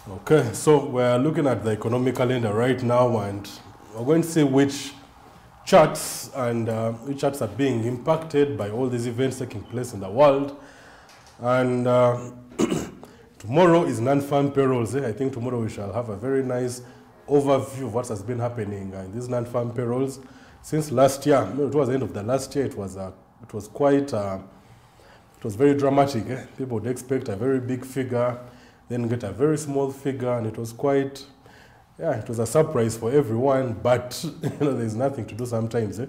Okay, so we're looking at the economic calendar right now, and we're going to see which charts are being impacted by all these events taking place in the world. And tomorrow is non-farm payrolls. I think tomorrow we shall have a very nice overview of what has been happening in these non-farm payrolls since last year. Towards the end of the last year, it was very dramatic. People would expect a very big figure, then get a very small figure, and it was it was a surprise for everyone. But there's nothing to do sometimes.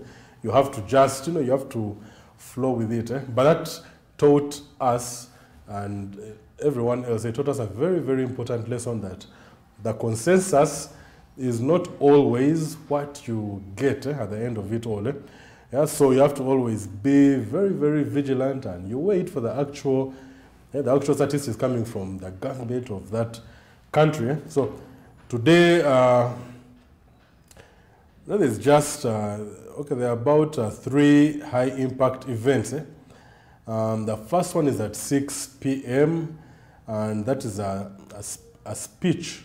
You have to just, you have to flow with it. But that taught us and everyone else, it taught us a very, very important lesson, that the consensus is not always what you get at the end of it all. So you have to always be very, very vigilant, and you wait for the actual statistics coming from the government of that country. So today, that is just, there are about 3 high-impact events. The first one is at 6 p.m., and that is a speech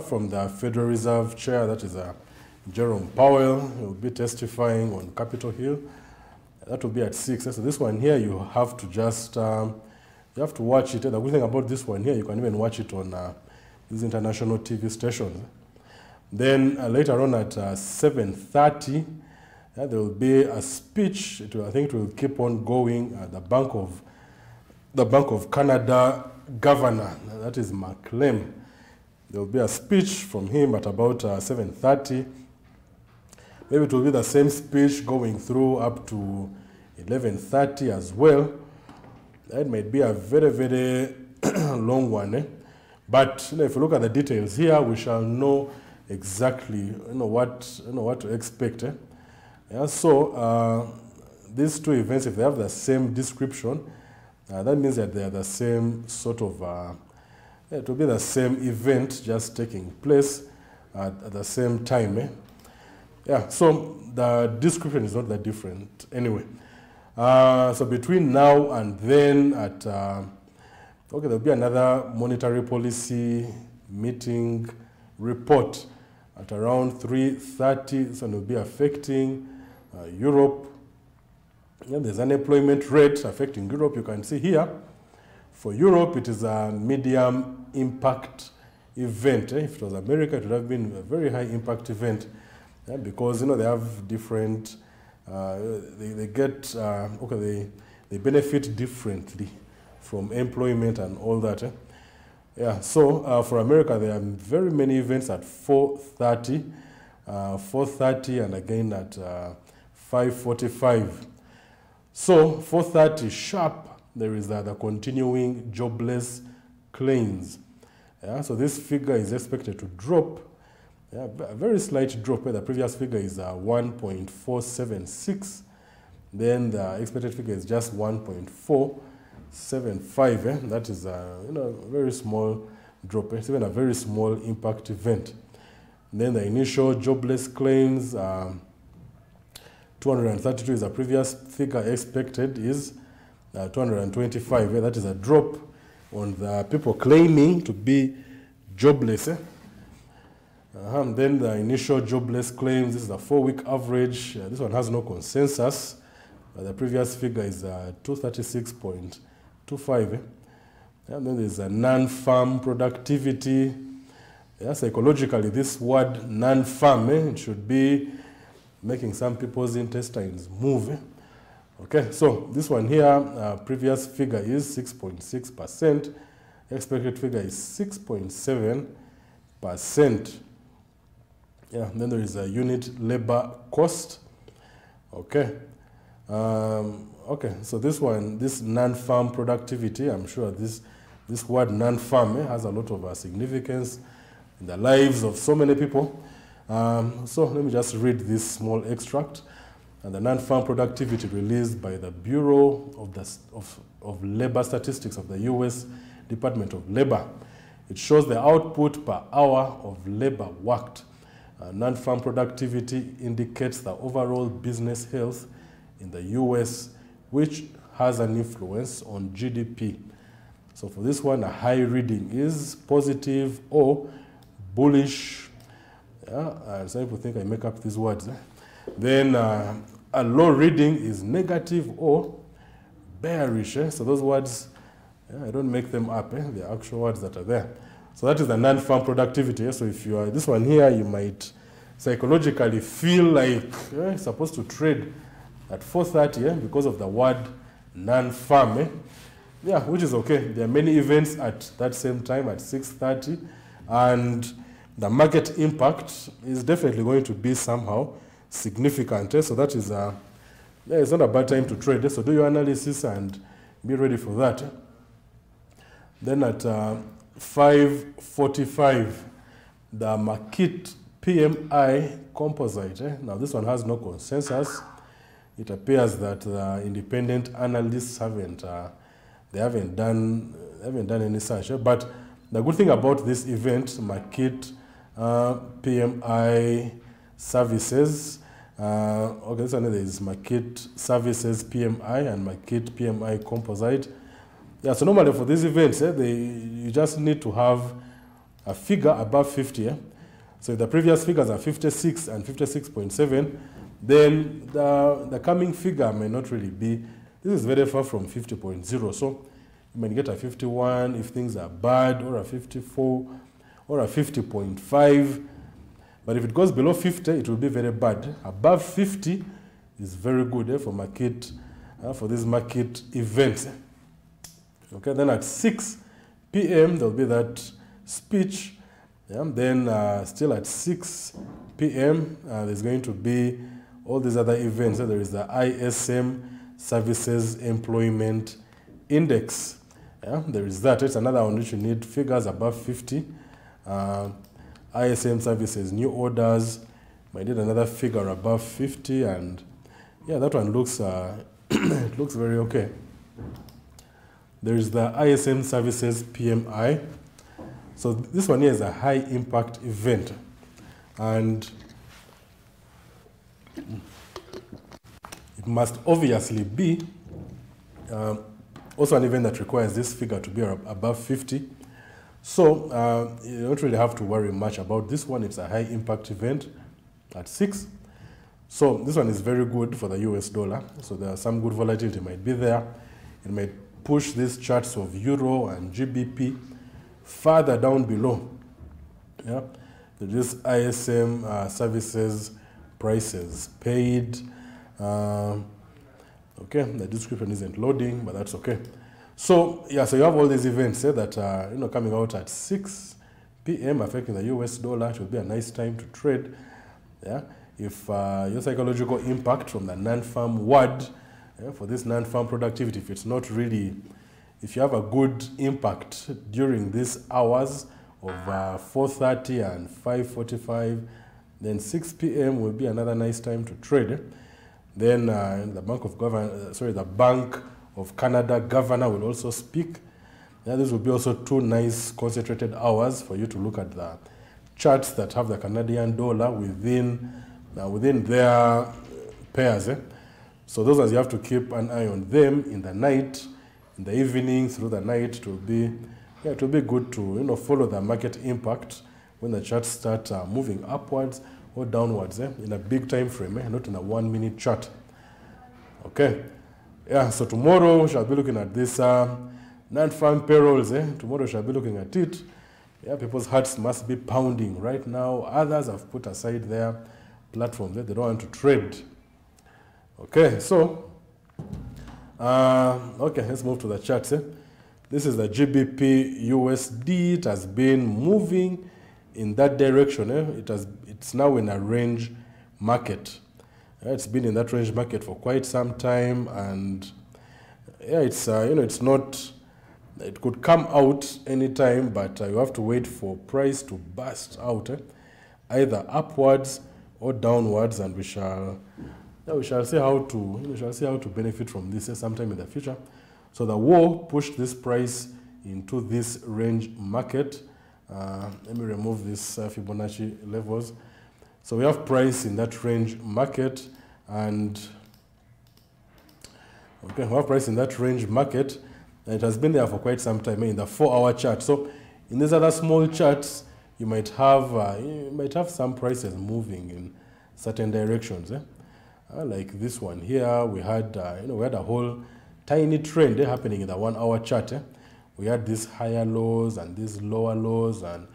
from the Federal Reserve Chair, that is Jerome Powell. He will be testifying on Capitol Hill. That will be at 6. So this one here, you have to just, you have to watch it. The good thing about this one here, you can even watch it on these international TV stations. Then later on at 7:30, there will be a speech. I think it will keep on going. The Bank of Canada governor, that is McLean. There will be a speech from him at about 7:30. Maybe it will be the same speech going through up to 11:30 as well. That might be a very, very long one. But if you look at the details here, we shall know exactly what to expect. So these 2 events, if they have the same description, that means that they are the same sort of. It will be the same event just taking place at the same time. So the description is not that different anyway. So between now and then, there will be another monetary policy meeting report at around 3:30. So it will be affecting Europe. There's unemployment rate affecting Europe. You can see here, for Europe, it is a medium impact event. If it was America, it would have been a very high impact event, because they have different. They benefit differently from employment and all that. So for America, there are very many events at 4:30, and again at 5:45. So 4:30 sharp, there is the continuing jobless claims. So this figure is expected to drop. A very slight drop. The previous figure is 1.476. Then the expected figure is just 1.475. That is a very small drop. It's even a very small impact event. Then the initial jobless claims, 232 is the previous figure. Expected is 225. That is a drop on the people claiming to be jobless. Then the initial jobless claims, this is a 4-week average. This one has no consensus. The previous figure is 236.25. And then there's a non-farm productivity. Psychologically, this word non-farm, it should be making some people's intestines move. Okay, so this one here, previous figure is 6.6%. Expected figure is 6.7%. Then there is a unit labor cost. Okay. So this one, this non-farm productivity, I'm sure this word non-farm has a lot of significance in the lives of so many people. So let me just read this small extract. The non-farm productivity released by the Bureau of Labor Statistics of the U.S. Department of Labor. It shows the output per hour of labor worked. Non-farm productivity indicates the overall business health in the U.S., which has an influence on GDP. So for this one, a high reading is positive or bullish. Yeah, some people think I make up these words. Then a low reading is negative or bearish. So those words, I don't make them up. They're actual words that are there. So that is the non-farm productivity. So if you are this one here, you might psychologically feel like you're supposed to trade at 4:30 because of the word non-farm. Yeah, which is okay. There are many events at that same time at 6:30, and the market impact is definitely going to be somehow significant. So that is it's not a bad time to trade. So do your analysis and be ready for that. Then at 5:45, the market PMI composite. Now this one has no consensus. It appears that the independent analysts haven't done any search. But the good thing about this event, market PMI services. Okay, so there is market services PMI and market PMI composite. Yeah, so normally for these events, you just need to have a figure above 50. So if the previous figures are 56 and 56.7, then the coming figure may not really be. This is very far from 50.0. So you might get a 51 if things are bad, or a 54, or a 50.5. But if it goes below 50, it will be very bad. Above 50 is very good for market, for these market events. Okay, then at 6 p.m. there will be that speech. Yeah, then still at 6 p.m. There's going to be all these other events. There is the ISM Services Employment Index. Yeah, there is that. It's another one which you need figures above 50. ISM Services New Orders. Might need another figure above 50, and yeah, that one looks it looks very okay. There is the ISM Services PMI. So this one here is a high impact event, and it must obviously be also an event that requires this figure to be above 50. So you don't really have to worry much about this one. It's a high impact event at 6. So this one is very good for the US dollar. So there are some good volatility might be there. It might push these charts of Euro and GBP further down below. Yeah, this ISM services prices paid. Okay, the description isn't loading, but that's okay. So yeah, so you have all these events that are coming out at 6 p.m. affecting the US dollar. It will be a nice time to trade. Yeah, if your psychological impact from the non-farm word for this non-farm productivity, if it's not really, if you have a good impact during these hours of 4:30 and 5:45, then 6 p.m. will be another nice time to trade. Then the Bank of Canada governor will also speak. Yeah, this will be also 2 nice concentrated hours for you to look at the charts that have the Canadian dollar within their pairs. So those ones you have to keep an eye on them in the night, in the evening, through the night. It will be good to follow the market impact when the charts start moving upwards or downwards in a big time frame, not in a 1-minute chart. Okay. Yeah, so tomorrow we shall be looking at this non-farm payrolls. Tomorrow we shall be looking at it. Yeah, people's hearts must be pounding right now. Others have put aside their platforms. They don't want to trade. Okay, so okay, let's move to the charts. This is the GBP USD. It has been moving in that direction. It's now in a range market. It's been in that range market for quite some time, and yeah, it's it's not. It could come out anytime, but you have to wait for price to burst out, either upwards or downwards, and we shall see how to benefit from this sometime in the future. So the war pushed this price into this range market. Let me remove this Fibonacci levels. So we have price in that range market, and okay, we have price in that range market, and it has been there for quite some time in the 4-hour chart. So in these other small charts, you might have some prices moving in certain directions. Like this one here, we had we had a whole tiny trend happening in the 1-hour chart. We had these higher lows and these lower lows, and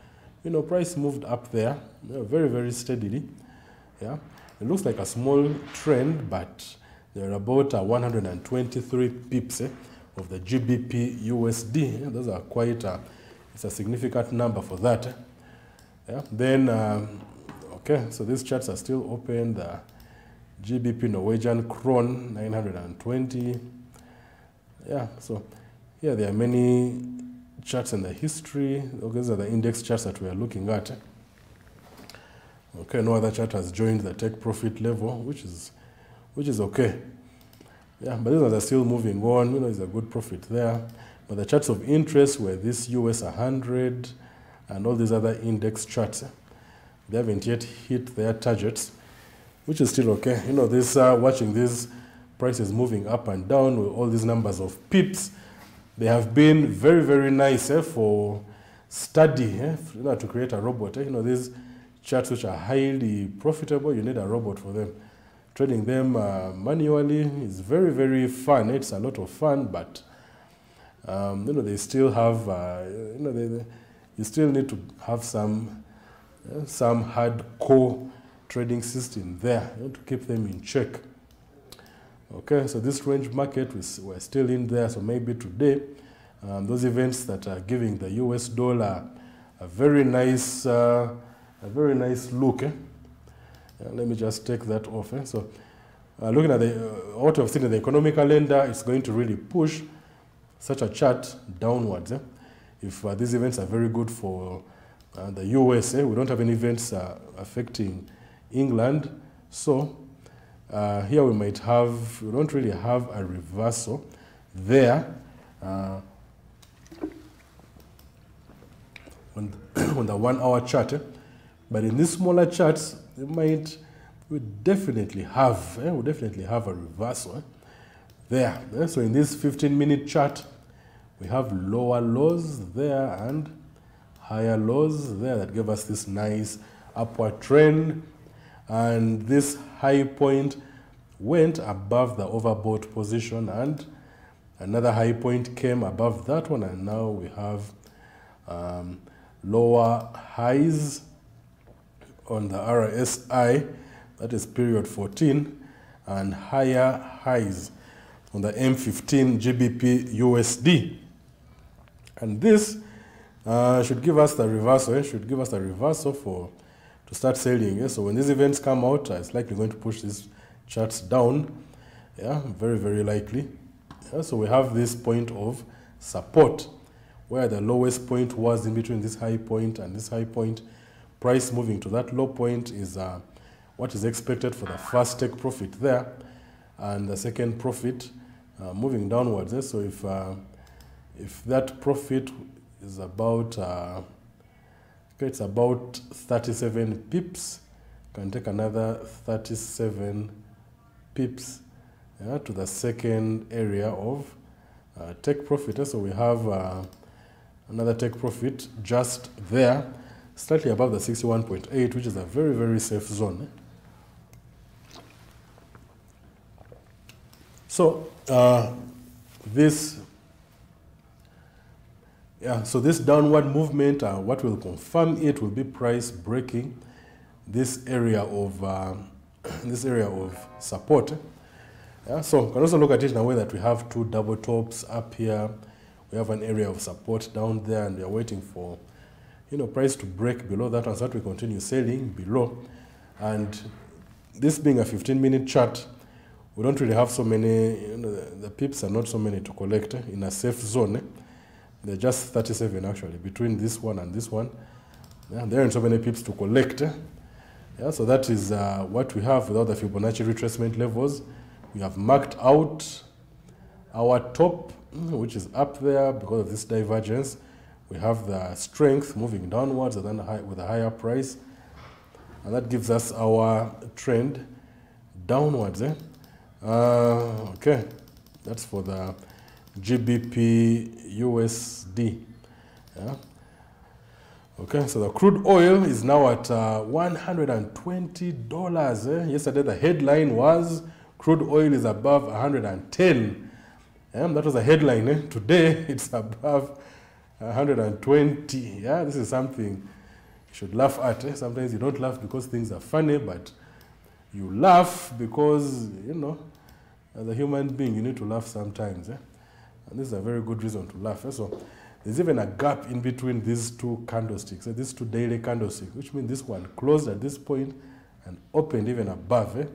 price moved up there very, very steadily. Yeah, it looks like a small trend, but there are about 123 pips of the Gbp Usd. Those are quite it's a significant number for that. Yeah. Then okay, so these charts are still open. The GBP Norwegian Kron 920. Yeah, so here there are many charts in the history. Okay, these are the index charts that we are looking at. Okay, no other chart has joined the take profit level, which is okay. Yeah, but these are still moving on. There's a good profit there. But the charts of interest were this US 100 and all these other index charts. They haven't yet hit their targets, which is still okay. This watching these prices moving up and down with all these numbers of pips, they have been very, very nice for study, to create a robot. These charts which are highly profitable, you need a robot for them. Trading them manually is very, very fun. It's a lot of fun, but they still have, you still need to have some hardcore trading system there to keep them in check. Okay, so this range market, we're still in there. So maybe today, those events that are giving the US dollar a very nice look. Let me just take that off. So looking at what we've seen in the economic calendar, it's going to really push such a chart downwards. If these events are very good for the US, we don't have any events affecting England. So here we don't really have a reversal there on the 1-hour chart. But in these smaller charts, we definitely have a reversal there. So in this 15-minute chart, we have lower lows there and higher lows there that give us this nice upward trend. And this high point went above the overbought position, and another high point came above that one, and now we have lower highs on the RSI, that is period 14, and higher highs on the M15 GBP USD. And this should give us the reversal. Should give us the reversal to start selling. So when these events come out, it's likely going to push these charts down. Yeah, very, very likely. Yeah, so we have this point of support where the lowest point was in between this high point and this high point. Price moving to that low point is what is expected for the first take profit there, and the second profit moving downwards. So if that profit is about it's about 37 pips, you can take another 37 pips to the second area of take profit. So we have another take profit just there, slightly above the 61.8, which is a very, very safe zone. So this downward movement, what will confirm it will be price breaking this area of support. Yeah, so you can also look at it in a way that we have two double tops up here. We have an area of support down there, and we are waiting for price to break below that one so that we continue selling below. And this being a 15-minute chart, we don't really have so many, the pips are not so many to collect in a safe zone. They're just 37 actually, between this one and this one. Yeah, there aren't so many pips to collect. Yeah, so that is what we have without the Fibonacci retracement levels. We have marked out our top, which is up there because of this divergence. We have the strength moving downwards and then with a higher price. And that gives us our trend downwards. Okay, that's for the Gbp USD. Yeah. Okay, so the crude oil is now at $120. Yesterday the headline was crude oil is above 110. That was a headline. Today it's above 120. Yeah, this is something you should laugh at. Sometimes you don't laugh because things are funny, but you laugh because, you know, as a human being, you need to laugh sometimes. And this is a very good reason to laugh. So there's even a gap in between these two candlesticks, these two daily candlesticks, which means this one closed at this point and opened even above.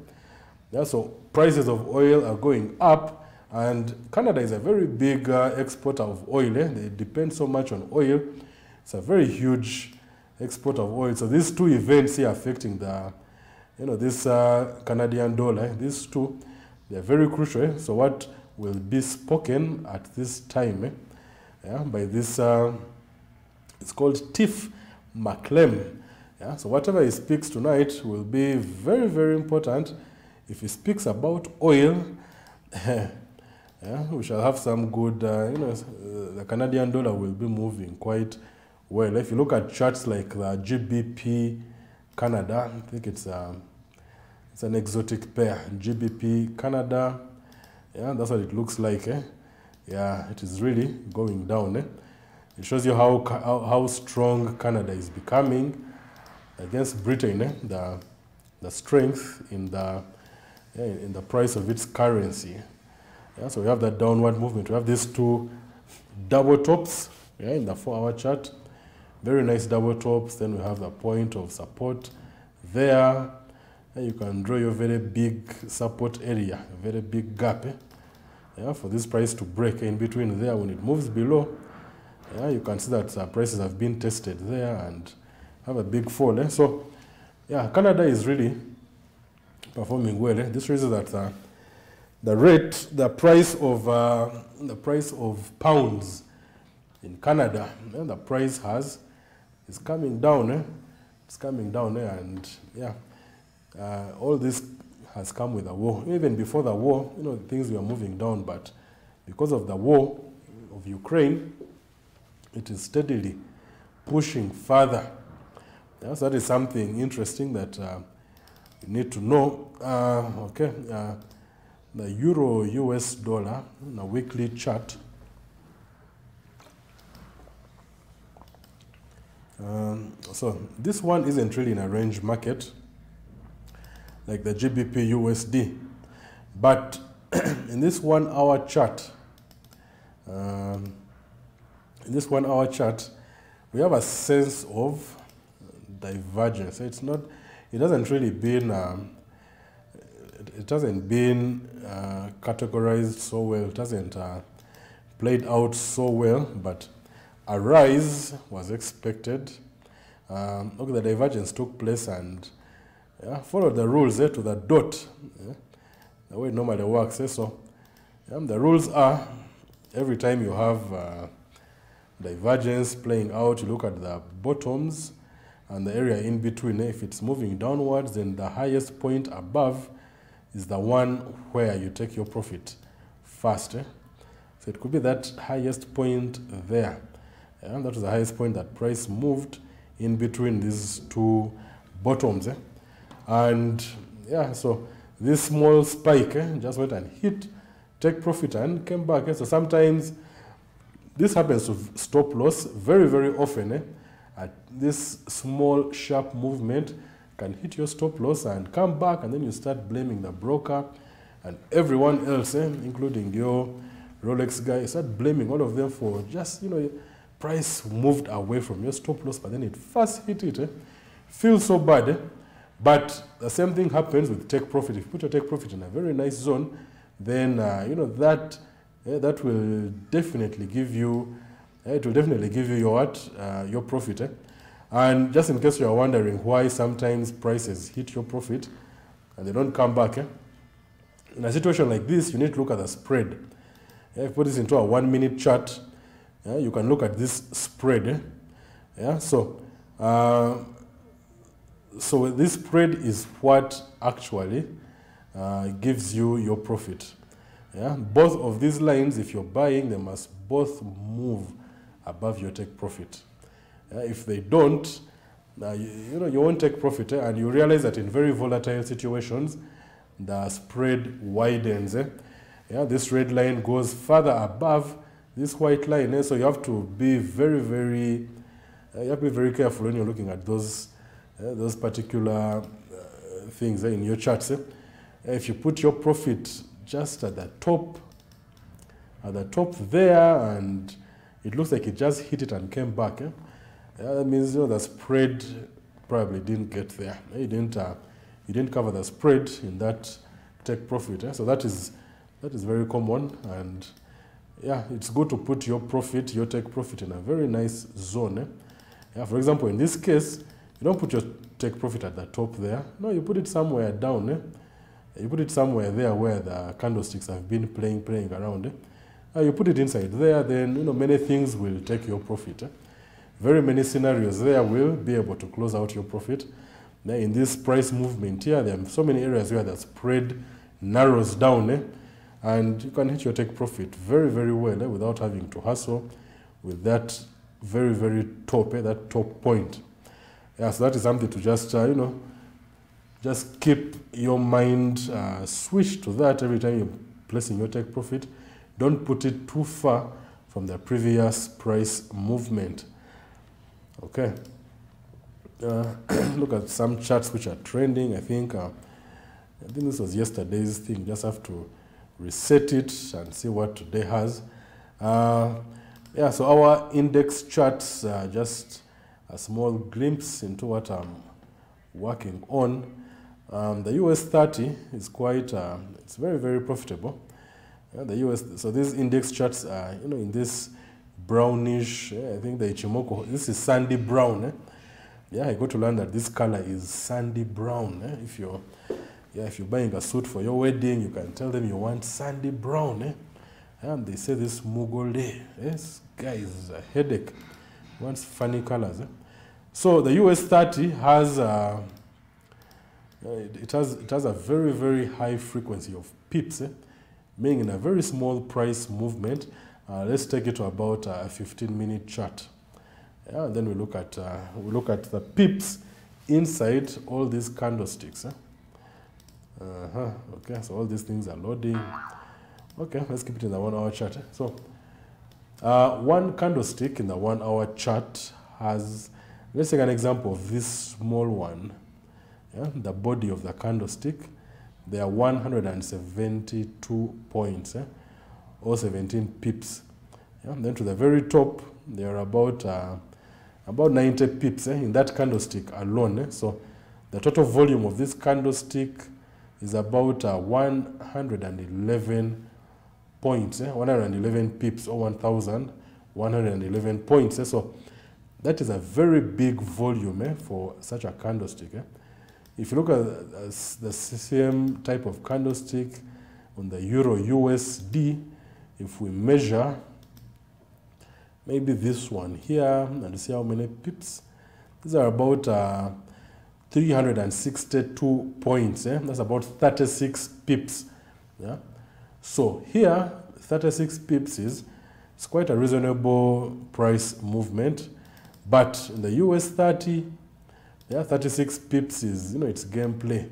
Yeah, so prices of oil are going up, and Canada is a very big exporter of oil. They depend so much on oil. It's a very huge exporter of oil. So these two events here affecting the, you know, this Canadian dollar, these two, they're very crucial. So what will be spoken at this time by this, it's called Tiff McClem. Yeah, so whatever he speaks tonight will be very, very important. If he speaks about oil, we shall have some good, you know, the Canadian dollar will be moving quite well. If you look at charts like the GBP Canada, I think it's an exotic pair. GBP Canada, yeah, that's what it looks like. Yeah, it is really going down. It shows you how strong Canada is becoming against Britain. The strength in the price of its currency. Yeah, so we have that downward movement. We have these two double tops, in the 4-hour chart. Very nice double tops. Then we have the point of support there. And you can draw your very big support area, a very big gap. For this price to break in between there. When it moves below, you can see that prices have been tested there and have a big fall. So, yeah, Canada is really performing well. This raises that the price of pounds in Canada, the price is coming down. It's coming down, and all this has come with the war. Even before the war, you know, things were moving down, but because of the war of Ukraine, it is steadily pushing further. So that is something interesting that you need to know. The euro US dollar on a weekly chart. So this one isn't really in a range market like the GBP USD, but in this 1-hour chart, we have a sense of divergence. It hasn't really been categorized so well. It hasn't played out so well, but a rise was expected. The divergence took place and followed the rules to the dot, the way it normally works. So the rules are, every time you have divergence playing out, you look at the bottoms and the area in between. If it's moving downwards, then the highest point above is the one where you take your profit first. So it could be that highest point there. That was the highest point that price moved in between these two bottoms. And so this small spike just went and hit, take profit and came back. So sometimes this happens to stop loss very, very often. This small sharp movement can hit your stop loss and come back, and then you start blaming the broker and everyone else, including your Rolex guy. You start blaming all of them for just, you know, price moved away from your stop loss, but then it first hit it. Feels so bad. But the same thing happens with take profit. If you put your take profit in a very nice zone, then that will definitely give you your profit. And just in case you are wondering why sometimes prices hit your profit and they don't come back, in a situation like this, you need to look at the spread. If you put this into a 1-minute chart, you can look at this spread. So this spread is what actually gives you your profit. Yeah, both of these lines, if you're buying, they must both move above your take profit. If they don't, you won't take profit, and you realize that in very volatile situations, the spread widens. Yeah, this red line goes further above this white line, so you have to be very careful when you're looking at those particular things in your charts. If you put your profit just at the top there, and it looks like it just hit it and came back, that means the spread probably didn't get there. You didn't cover the spread in that take profit. So that is very common, and yeah, it's good to put your take profit in a very nice zone. Yeah, for example, in this case, you don't put your take profit at the top there. No, you put it somewhere down. You put it somewhere there where the candlesticks have been playing around. You put it inside there, then many things will take your profit. Very many scenarios there will be able to close out your profit. Now, in this price movement here, there are so many areas where the spread narrows down, and you can hit your take profit very well without having to hustle with that very top, that top point. Yeah, so that is something to just just keep your mind switched to that every time you're placing your take profit. Don't put it too far from the previous price movement. Okay. Look at some charts which are trending. I think this was yesterday's thing. Just have to reset it and see what today has. Yeah, so our index charts, just a small glimpse into what I'm working on. The US 30 is quite, it's very profitable. The US, so these index charts are, in this brownish, I think the Ichimoku, this is sandy brown. Yeah, I got to learn that this color is sandy brown. If you're buying a suit for your wedding, you can tell them you want sandy brown. And they say this Mugole, this guy is a headache. He wants funny colors. So the US 30 has it has a very high frequency of pips, meaning in a very small price movement. Let's take it to about a 15-minute chart. Yeah, and then we look at the pips inside all these candlesticks. Okay, so all these things are loading. Okay, let's keep it in the 1 hour chart. So one candlestick in the 1 hour chart has, let's take an example of this small one. Yeah, the body of the candlestick, there are 172 points, or 17 pips. Yeah, and then to the very top, there are about 90 pips in that candlestick alone. So the total volume of this candlestick is about 111 points, 111 pips, or 1,111 points. So that is a very big volume for such a candlestick. If you look at the same type of candlestick on the Euro USD, if we measure maybe this one here and see how many pips, these are about 362 points. That's about 36 pips. Yeah. So here, 36 pips is quite a reasonable price movement, but in the US 30, yeah, 36 pips is, it's gameplay.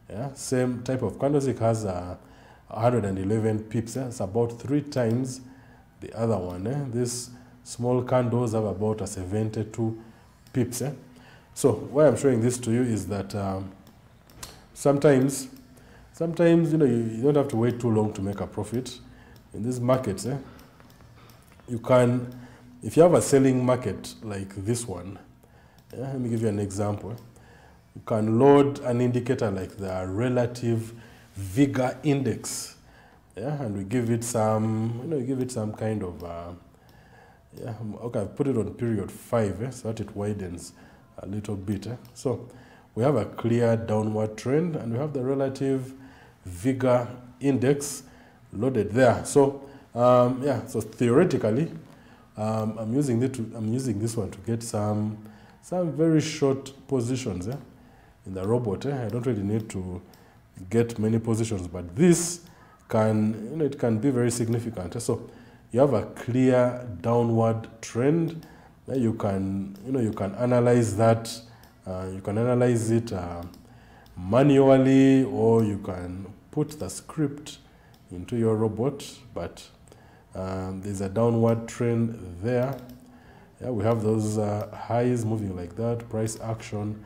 Yeah, same type of candlestick has 111 pips. It's about 3 times the other one. These small candles have about 72 pips. So why I'm showing this to you is that sometimes you don't have to wait too long to make a profit in these markets. You can, if you have a selling market like this one. Yeah, let me give you an example. You can load an indicator like the relative vigor index, yeah, and we give it some, kind of, yeah, okay, I've put it on period 5, so that it widens a little bit. So we have a clear downward trend, and we have the relative vigor index loaded there. So yeah, so theoretically, I'm using this one to get some very short positions in the robot. I don't really need to get many positions, but this it can be very significant. So you have a clear downward trend. You can analyze that. You can analyze it manually, or you can put the script into your robot, but there's a downward trend there. Yeah, we have those highs moving like that, price action,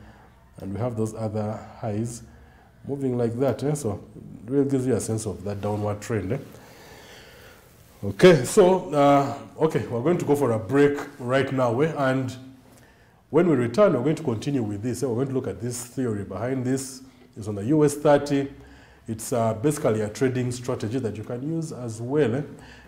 and we have those other highs moving like that. So it really gives you a sense of that downward trend. Okay, so okay, we're going to go for a break right now, and when we return, we're going to continue with this. We're going to look at this theory behind this. It's on the US 30. It's basically a trading strategy that you can use as well.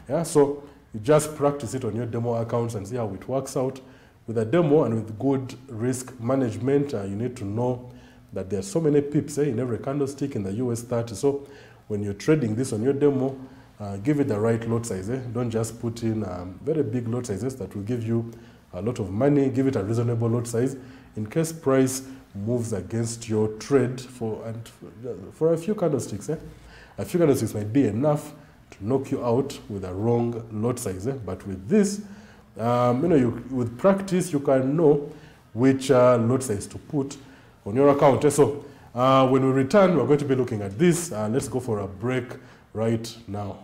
Yeah, so you just practice it on your demo accounts and see how it works out. With a demo and with good risk management, you need to know that there are so many pips in every candlestick in the US 30. So when you're trading this on your demo, give it the right lot size. Don't just put in very big lot sizes that will give you a lot of money. Give it a reasonable lot size in case price moves against your trade for a few candlesticks. A few candlesticks might be enough to knock you out with a wrong lot size. But with this, with practice, you can know which lot size to put on your account. So when we return, we're going to be looking at this. Let's go for a break right now.